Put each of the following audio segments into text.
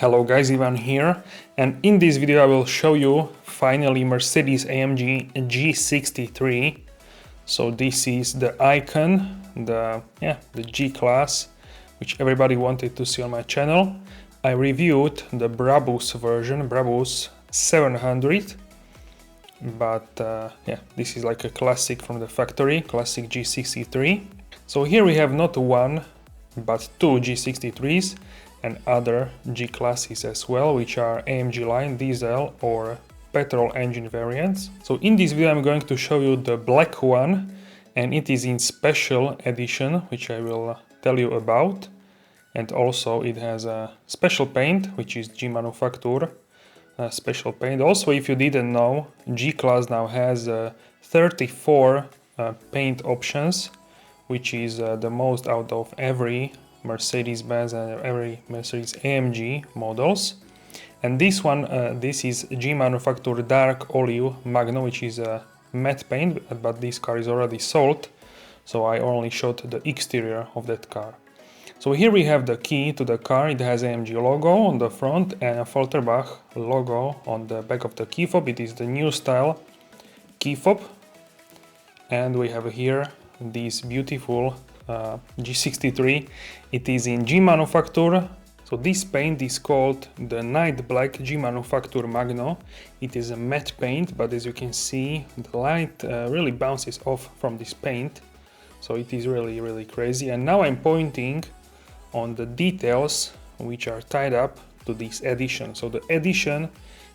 Hello guys, Ivan here, and in this video I will show you finally Mercedes AMG G63. So this is the icon, the G-Class, which everybody wanted to see on my channel. I reviewed the Brabus version, Brabus 700, but this is like a classic from the factory, classic G63. So here we have not one, but two G63s and other G-classes as well, which are AMG line diesel or petrol engine variants. So in this video I'm going to show you the black one, and it is in special edition, which I will tell you about. And also it has a special paint, which is G Manufacture special paint. Also, if you didn't know, G-Class now has 34 paint options, which is the most out of every Mercedes-Benz and every Mercedes AMG models. And this one, this is G Manufacture Dark Olive Magno, which is a matte paint, but this car is already sold, so I only showed the exterior of that car. So here we have the key to the car. It has AMG logo on the front and a Falterbach logo on the back of the key fob. It is the new style key fob. And we have here this beautiful G63. It is in G Manufacture. So this paint is called the Night Black G Manufacture Magno. It is a matte paint, but as you can see, the light really bounces off from this paint. So it is really crazy. And now I'm pointing on the details which are tied up to this edition. So the edition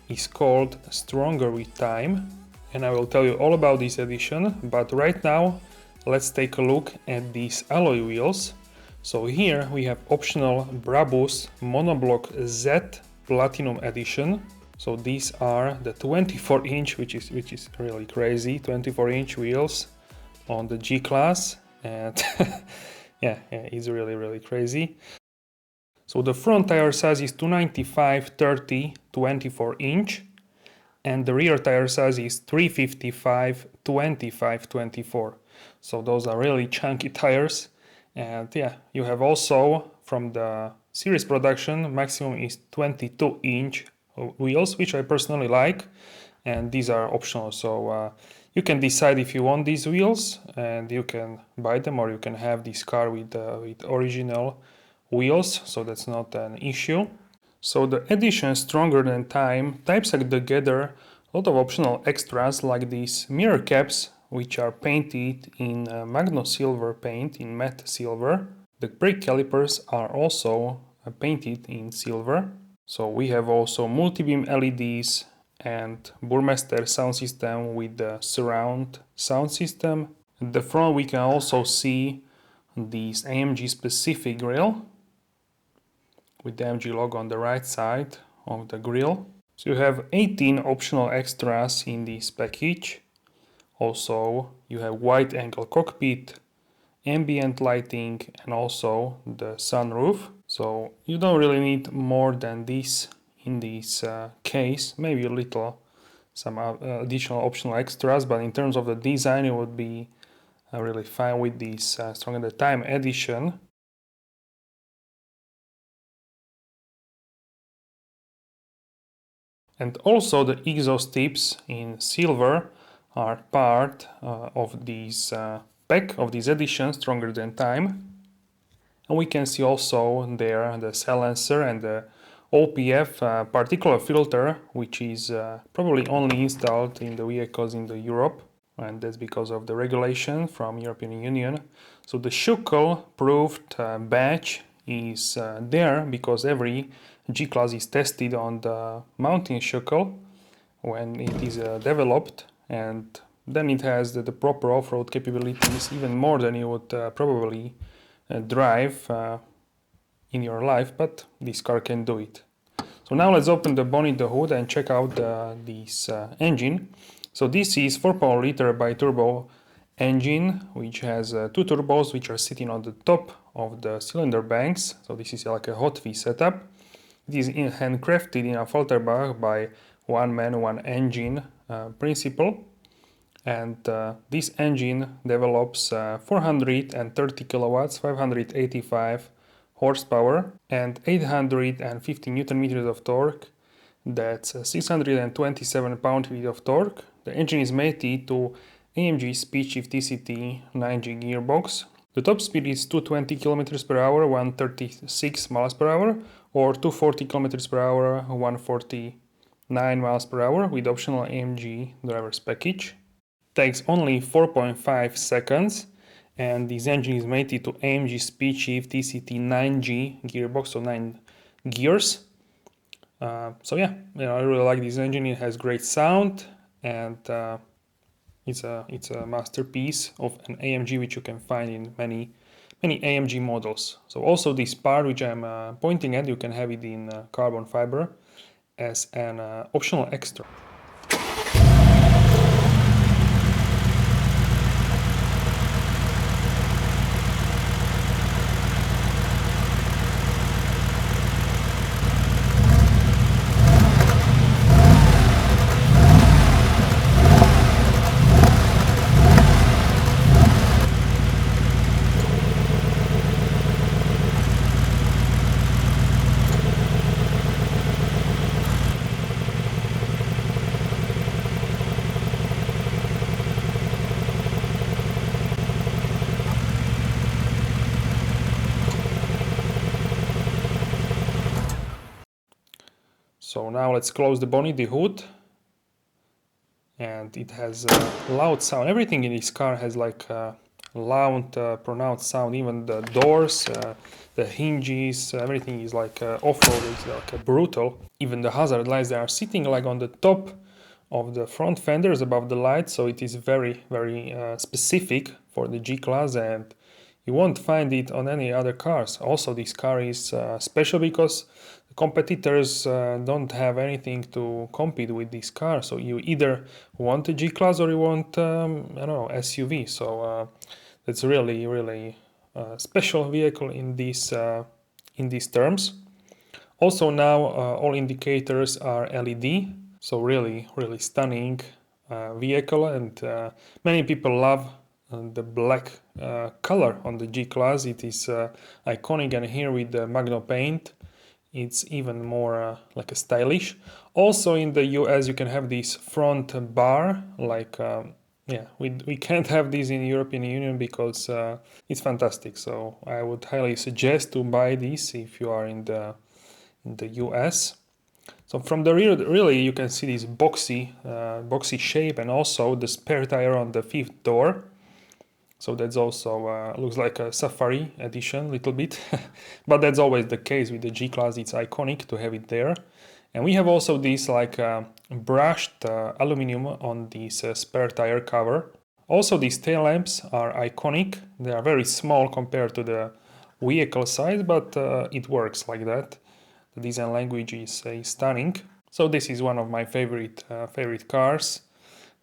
is called Stronger with Time, and I will tell you all about this edition. But right now, let's take a look at these alloy wheels. So here we have optional Brabus Monoblock Z Platinum Edition. So these are the 24-inch, which is really crazy, 24-inch wheels on the G-Class, and it's really crazy. So the front tire size is 295 30 24-inch, and the rear tire size is 355 25 24. So those are really chunky tires. And you have also from the series production, maximum is 22-inch wheels, which I personally like, and these are optional. So you can decide if you want these wheels, and you can buy them, or you can have this car with original wheels, so that's not an issue. So the edition Stronger Than Time types together a lot of optional extras, like these mirror caps, which are painted in Magno silver paint, in matte silver. The brake calipers are also painted in silver. So we have also multi-beam LEDs and Burmester sound system with the surround sound system. At the front we can also see this AMG specific grille with the AMG logo on the right side of the grille. So you have 18 optional extras in this package. Also, you have wide angle cockpit, ambient lighting, and also the sunroof. So you don't really need more than this in this case, maybe a little, some additional optional extras, but in terms of the design, it would be really fine with this Stronger Than Time edition. And also the exhaust tips in silver are part of this pack of this edition, Stronger Than Time. And we can see also there the silencer and the OPF particulate filter, which is probably only installed in the vehicles in the Europe, and that's because of the regulation from European Union. So the Schukel-proofed badge is there because every G-Class is tested on the mountain Schukel when it is developed, and then it has the proper off-road capabilities, even more than you would probably drive in your life, but this car can do it. So now let's open the bonnet, the hood, and check out this engine. So this is 4.0 liter bi-turbo engine, which has two turbos which are sitting on the top of the cylinder banks. So this is like a hot V setup. It is handcrafted in a Falterbach by one man, one engine principle. And this engine develops 430 kilowatts, 585 horsepower and 850 Newton meters of torque. That's 627 pound-feet of torque. The engine is mated to AMG Speedshift TCT 9G gearbox. The top speed is 220 km per hour, 136 miles per hour, or 240 km per hour, 149 miles per hour with optional AMG driver's package. Takes only 4.5 seconds, and this engine is mated to AMG Speedshift TCT 9G gearbox, so 9 gears. So yeah, I really like this engine. It has great sound, and it's a masterpiece of an AMG which you can find in many AMG models. So also this part which I'm pointing at, you can have it in carbon fiber as an optional extra. So now let's close the bonnet, the hood, and it has a loud sound. Everything in this car has like a loud, pronounced sound. Even the doors, the hinges, everything is like off-road, it's like brutal. Even the hazard lights, they are sitting like on the top of the front fenders above the lights, so it is very specific for the G-Class, and you won't find it on any other cars. Also, this car is special because competitors don't have anything to compete with this car. So you either want a G-Class or you want, I don't know, SUV. So it's really special vehicle in these terms. Also now all indicators are LED. So really stunning vehicle, and many people love the black color on the G-Class. It is iconic, and here with the Magno paint it's even more like a stylish. Also in the US you can have this front bar, like yeah, we can't have this in the European Union because it's fantastic. So I would highly suggest to buy this if you are in the US. So from the rear, really, you can see this boxy shape, and also the spare tire on the fifth door. So that's also looks like a Safari edition, little bit, but that's always the case with the G-Class. It's iconic to have it there. And we have also this like brushed aluminum on this spare tire cover. Also, these tail lamps are iconic. They are very small compared to the vehicle size, but it works like that. The design language is stunning. So this is one of my favorite cars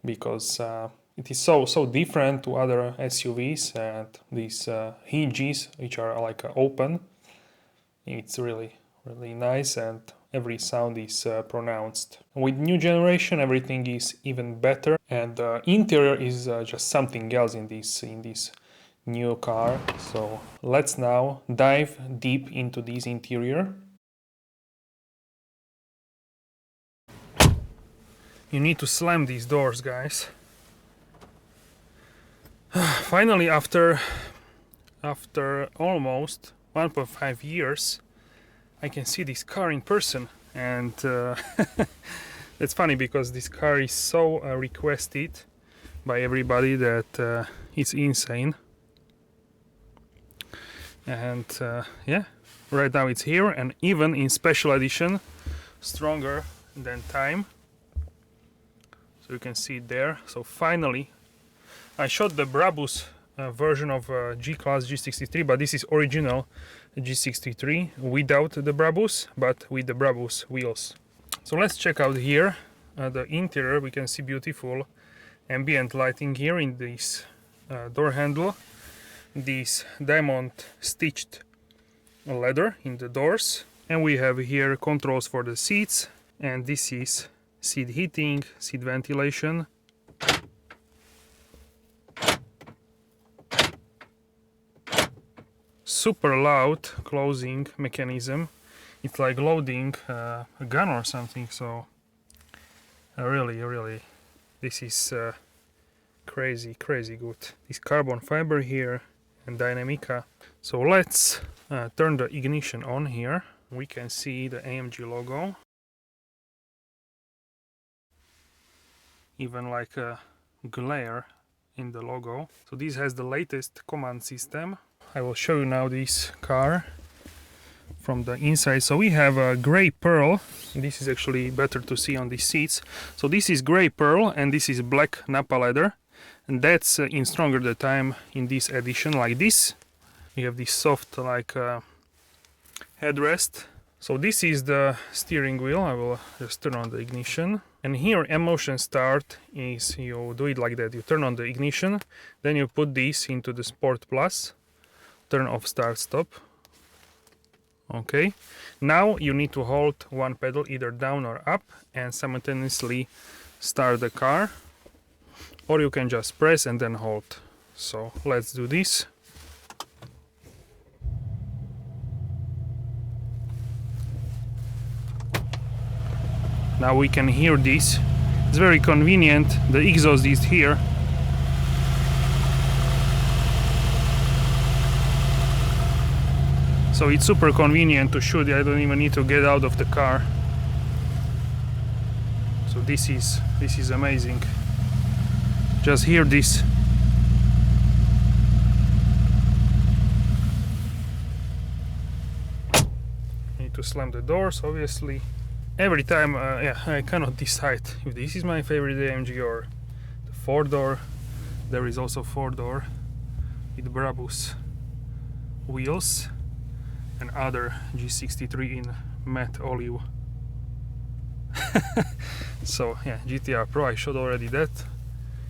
because it is so different to other SUVs, and these hinges which are like open. It's really nice, and every sound is pronounced. With new generation, everything is even better, and the interior is just something else in this new car. So let's now dive deep into this interior. You need to slam these doors, guys. Finally, after almost 1.5 years, I can see this car in person, and it's funny because this car is so requested by everybody that it's insane. And yeah, right now it's here, and even in special edition, stronger than time. So you can see it there. So finally, I shot the Brabus version of G-Class G63, but this is original G63 without the Brabus, but with the Brabus wheels. So let's check out here the interior. We can see beautiful ambient lighting here in this door handle. This diamond stitched leather in the doors, and we have here controls for the seats, and this is seat heating, seat ventilation. super loud closing mechanism. It's like loading a gun or something. So really, this is crazy good. This carbon fiber here and Dynamica. So let's turn the ignition on here. We can see the AMG logo, even like a glare in the logo. So this has the latest command system. I will show you now this car from the inside. So we have a gray pearl. This is actually better to see on these seats. So this is gray pearl and this is black Napa leather, and that's in stronger the time in this edition like this. We have this soft like headrest. So this is the steering wheel. I will just turn on the ignition, and here emotion start is you do it like that. You turn on the ignition, then you put this into the Sport Plus, turn off start stop. Okay, now you need to hold one pedal either down or up and simultaneously start the car, or you can just press and then hold. So let's do this. Now we can hear this. It's very convenient. The exhaust is here. So it's super convenient to shoot. I don't even need to get out of the car. So this is amazing. Just hear this. Need to slam the doors, obviously. Every time, I cannot decide if this is my favorite AMG or the 4-door. There is also 4-door with Brabus wheels and other G63 in matte olive. So yeah, GTR Pro, I showed already that.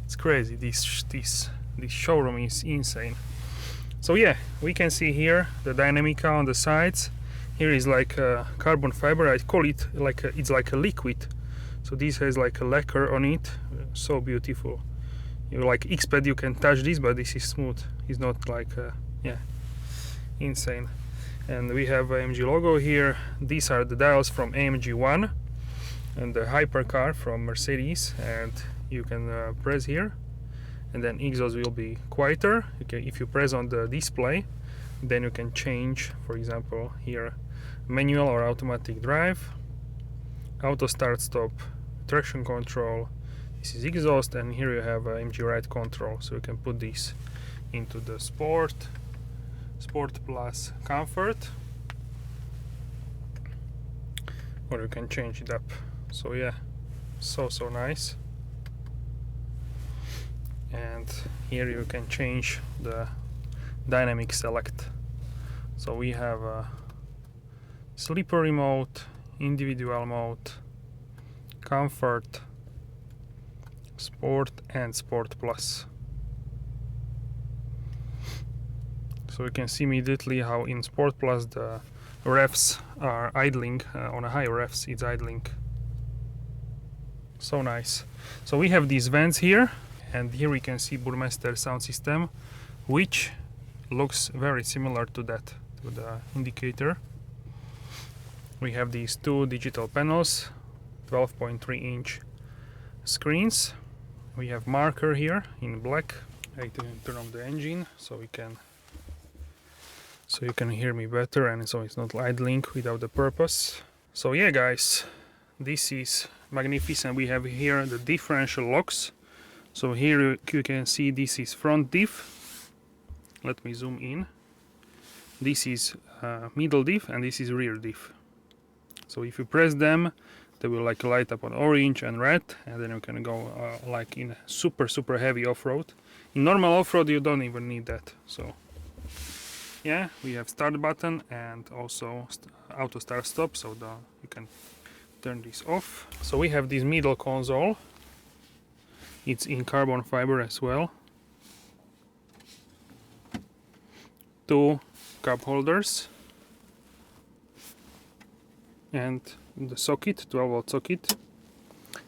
It's crazy. This showroom is insane. So yeah, we can see here the Dynamica on the sides. Here is like a carbon fiber. I call it like it's like a liquid. So this has like a lacquer on it. So beautiful. You like X-Pad, you can touch this, but this is smooth. It's not like yeah, insane. And we have AMG logo here. These are the dials from AMG 1 and the hypercar from Mercedes. And you can press here, and then exhaust will be quieter. Okay, if you press on the display, then you can change, for example, here manual or automatic drive, auto start stop, traction control. This is exhaust, and here you have AMG ride control, so you can put this into the sport plus comfort, or you can change it up. So yeah, so nice. And here you can change the dynamic select. So we have a slippery mode, individual mode, comfort, sport, and sport plus. So you can see immediately how in sport plus the revs are idling. On a high revs it's idling. So nice. So we have these vents here, and here we can see Burmester sound system, which looks very similar to that, to the indicator. We have these two digital panels, 12.3-inch screens. We have marker here in black. I can turn off the engine so you can hear me better, and so it's not idling without the purpose. So yeah guys, this is magnificent. We have here the differential locks. So here you can see this is front diff. Let me zoom in. This is middle diff, and this is rear diff. So if you press them, they will like light up on orange and red, and then you can go like in super heavy off-road. In normal off-road you don't even need that. So yeah, we have start button and also auto start stop, so you can turn this off. So we have this middle console. It's in carbon fiber as well. Two cup holders and the socket, 12-volt socket.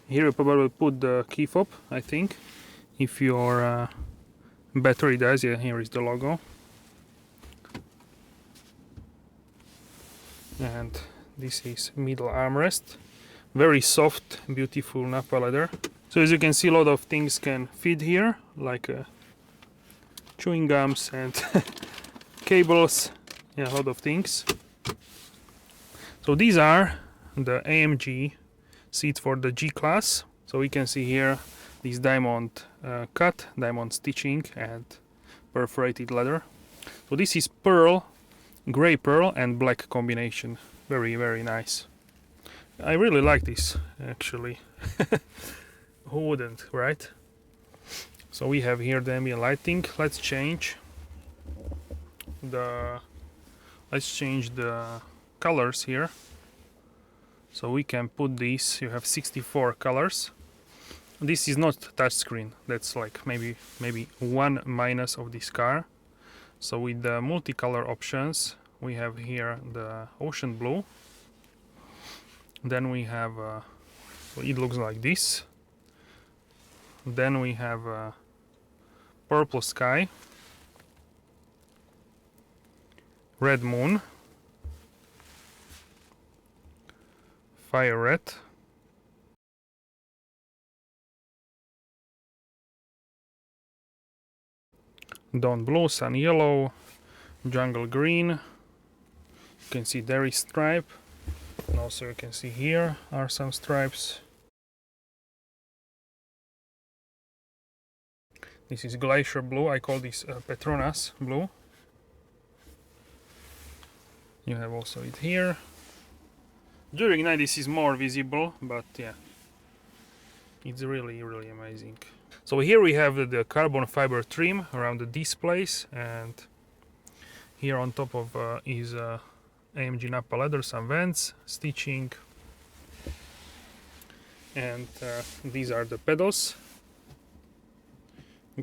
Here you probably put the key fob, I think, if your battery dies. Yeah, here is the logo. and this is middle armrest. Very soft, beautiful Napa leather. So as you can see, a lot of things can fit here, like chewing gums and cables. Yeah, a lot of things. So these are the AMG seats for the G class. So we can see here this diamond cut, diamond stitching, and perforated leather. So this is pearl, gray pearl and black combination. Very, very nice. I really like this, actually. Who wouldn't, right? So we have here the ambient lighting. Let's change the colors here. So we can put these. You have 64 colors. This is not touchscreen. That's like maybe one minus of this car. So with the multicolor options, we have here the ocean blue. Then we have so it looks like this. Then we have purple sky, red moon, fire red, dawn blue, sun yellow, jungle green. You can see there is stripe, and also you can see here are some stripes. This is glacier blue. I call this Petronas blue. You have also it here. During night this is more visible, but yeah, it's really, really amazing. So here we have the carbon fiber trim around the displays, and here on top of is AMG Napa leather, some vents, stitching, and these are the pedals.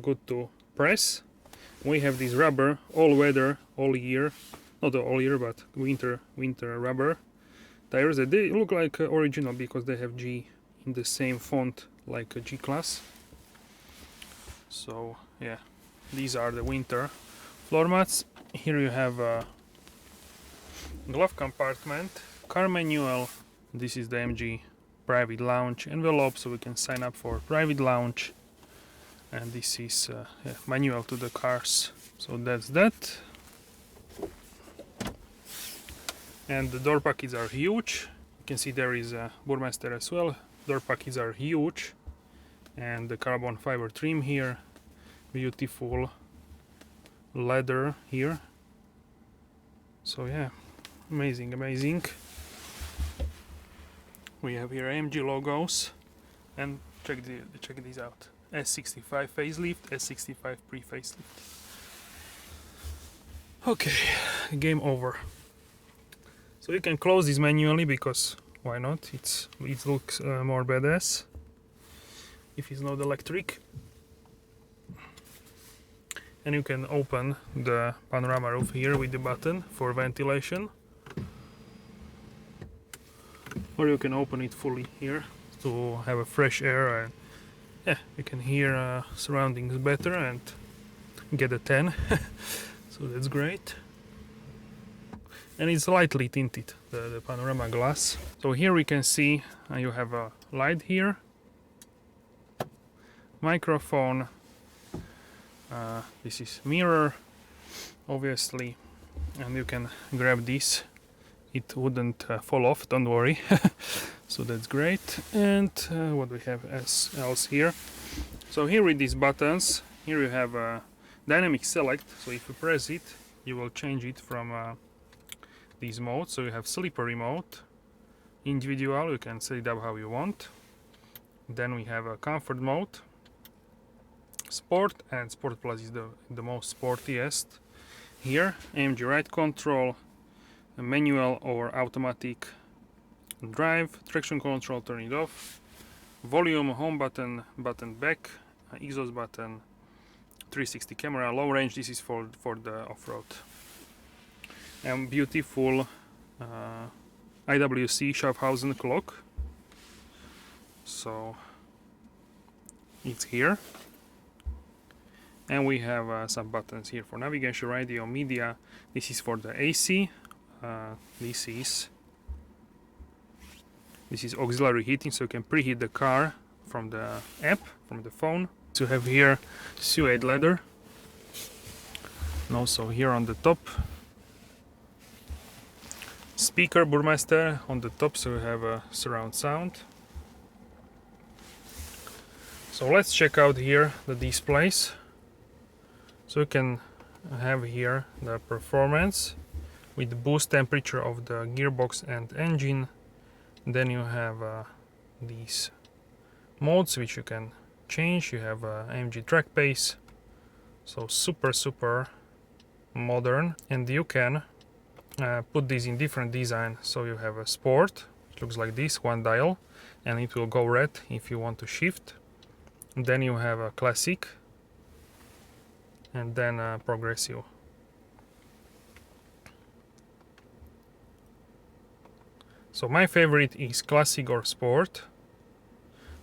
Good to press. We have this rubber, all weather, all year, not all year, but winter rubber tires. They look like original because they have G in the same font like a G class. So yeah, these are the winter floor mats. Here you have a glove compartment, car manual. This is the AMG private lounge envelope, so we can sign up for private lounge. And this is manual to the cars. So that's that. And the door pockets are huge. You can see there is a Burmester as well. Door pockets are huge. And the carbon fiber trim here. Beautiful leather here. So yeah, amazing, amazing. We have here AMG logos. And check these out. S65 facelift, S65 pre-facelift. Okay, game over. So you can close this manually because why not? It looks more badass if it's not electric. And you can open the panorama roof here with the button for ventilation, or you can open it fully here to have a fresh air, and yeah, you can hear surroundings better and get a 10. So that's great. And it's lightly tinted, the panorama glass. So here we can see you have a light here, microphone, this is mirror obviously, and you can grab this, it wouldn't fall off, don't worry. So that's great. And what we have else here? So here with these buttons, here you have a dynamic select. So if you press it, you will change it from these modes. So you have slippery mode, individual, you can set it up how you want. Then we have a comfort mode, sport, and sport plus is the most sportiest. Here AMG ride control, a manual or automatic drive, traction control, turn it off, volume, home button, button back, exhaust button, 360 camera, low range, this is for the off-road. And beautiful IWC Schaffhausen clock. So it's here. And we have some buttons here for navigation, radio, media. This is for the AC, this is auxiliary heating, so you can preheat the car from the app, from the phone. So you have here suede leather, and also here on the top speaker Burmester on the top, so you have a surround sound. So let's check out here the displays. So you can have here the performance with the boost temperature of the gearbox and engine. Then you have these modes which you can change. You have AMG track pace, so super modern, and you can put these in different design. So you have a sport, it looks like this, one dial, and it will go red if you want to shift. And then you have a classic, and then progressive. So my favorite is classic or sport.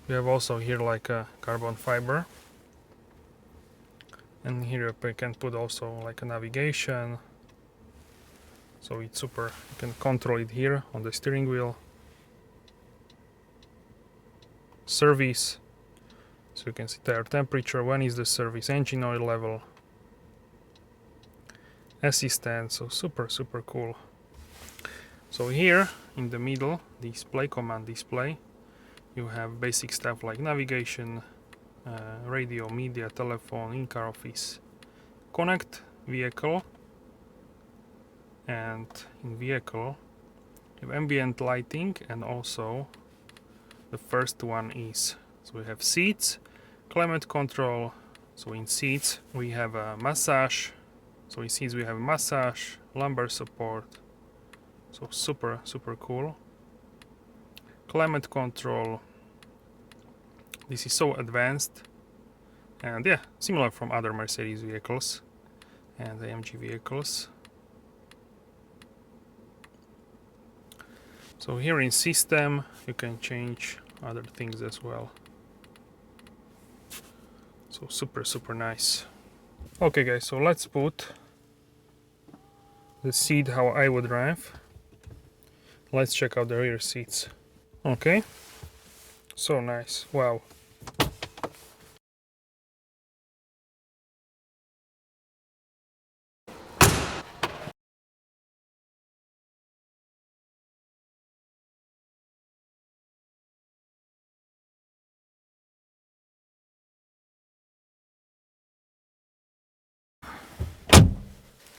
We have also here like a carbon fiber, and here you can put also like a navigation, so it's super. You can control it here on the steering wheel. Service, so you can see tire temperature, when is the service, engine oil level, assistant, so super cool. So here in the middle display, command display, you have basic stuff like navigation, radio, media, telephone, in-car office, connect, vehicle, and in vehicle you have ambient lighting, and also the first one is, so we have seats, climate control. So in seats we have a massage, so in seats we have massage, lumbar support, so super cool. Climate control, this is so advanced, and yeah, similar from other Mercedes vehicles and AMG vehicles. So here in system you can change other things as well, so super nice. Okay guys, so let's put the seat how I would drive. Let's check out the rear seats. Okay, so nice, wow.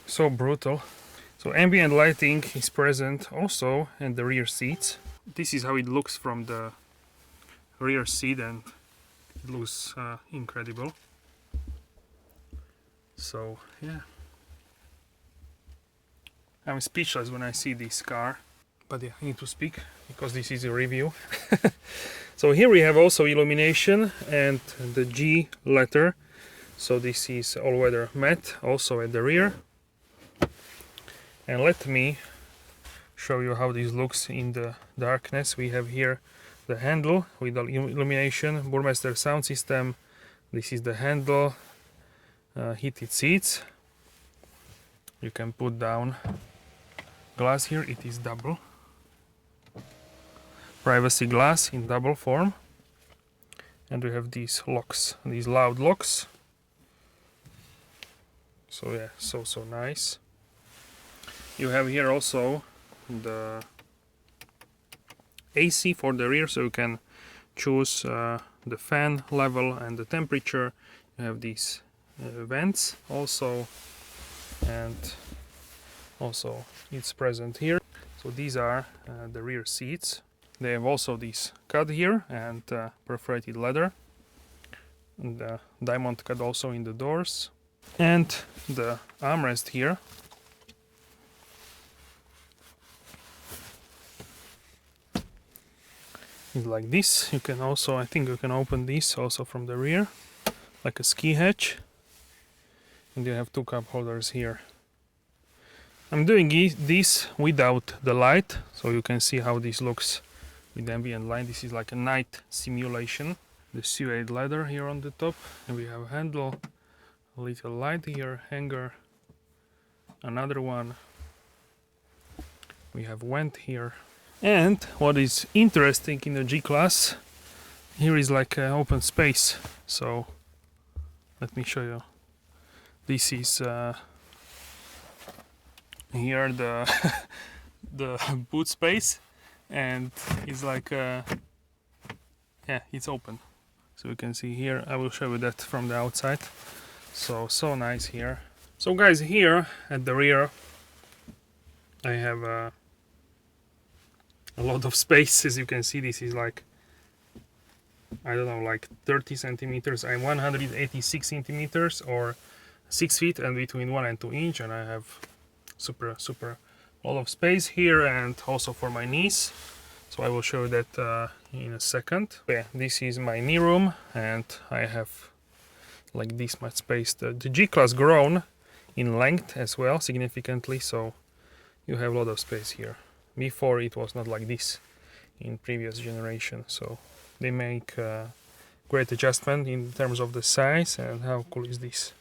So brutal. So ambient lighting is present also in the rear seats. This is how it looks from the rear seat, and it looks incredible. So yeah, I'm speechless when I see this car, but yeah, I need to speak because this is a review. So here we have also illumination and the G letter, so this is all-weather matte also at the rear. And let me show you how this looks in the darkness. We have here the handle with the illumination, Burmester sound system. This is the handle, heated seats. You can put down glass here, it is double. Privacy glass in double form. And we have these locks, these loud locks. So yeah, so nice. You have here also the AC for the rear, so you can choose the fan level and the temperature. You have these vents also, and also it's present here. So these are the rear seats. They have also this cut here and perforated leather, and the diamond cut also in the doors, and the armrest here. Is like this. You can also, I think you can open this also from the rear, like a ski hatch, and you have two cup holders here. I'm doing this without the light, so you can see how this looks with ambient light. This is like a night simulation. The suede leather here on the top, and we have a handle, a little light here, hanger, another one, We have vent here. And what is interesting in the G-Class, here is like an open space. So let me show you. This is here the the boot space, and it's like yeah, it's open. So you can see here, I will show you that from the outside. So nice here. So guys, here at the rear I have a lot of space. As you can see, this is like, I don't know, like 30 centimeters. I'm 186 centimeters or 6 feet and between 1 and 2 inch, and I have super lot of space here, and also for my knees. So I will show you that in a second. Yeah, this is my knee room, and I have like this much space. The G-Class grown in length as well significantly, so you have a lot of space here. Before it was not like this in previous generation, so they make great adjustment in terms of the size. And how cool is this?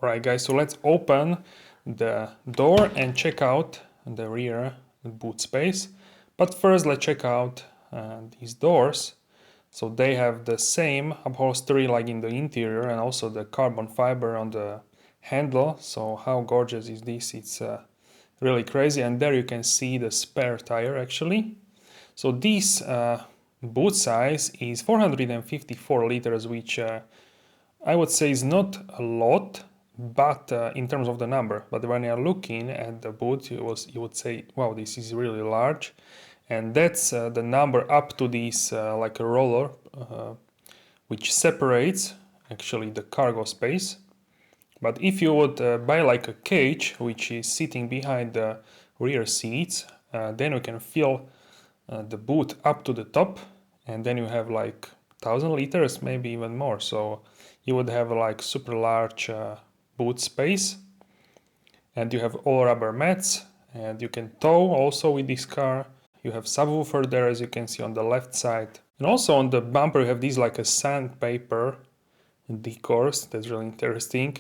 Alright guys, so let's open the door and check out the rear boot space. But first let's check out these doors. So they have the same upholstery like in the interior, and also the carbon fiber on the handle. So how gorgeous is this? It's really crazy. And there you can see the spare tire actually. So this boot size is 454 liters, which I would say is not a lot, but in terms of the number. But when you're looking at the boot, you would say, wow, this is really large. And that's the number up to this like a roller, which separates actually the cargo space. But if you would buy like a cage, which is sitting behind the rear seats, then you can fill the boot up to the top, and then you have like 1,000 liters, maybe even more. So you would have like super large boot space, and you have all rubber mats, and you can tow also with this car. You have subwoofer there, as you can see on the left side. And also on the bumper you have these like a sandpaper decors. That's really interesting.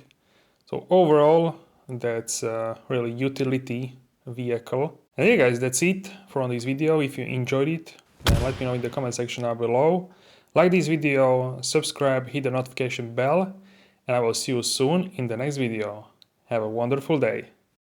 So overall, that's a really utility vehicle. And yeah guys, that's it for this video. If you enjoyed it, then let me know in the comment section down below. Like this video, subscribe, hit the notification bell, and I will see you soon in the next video. Have a wonderful day.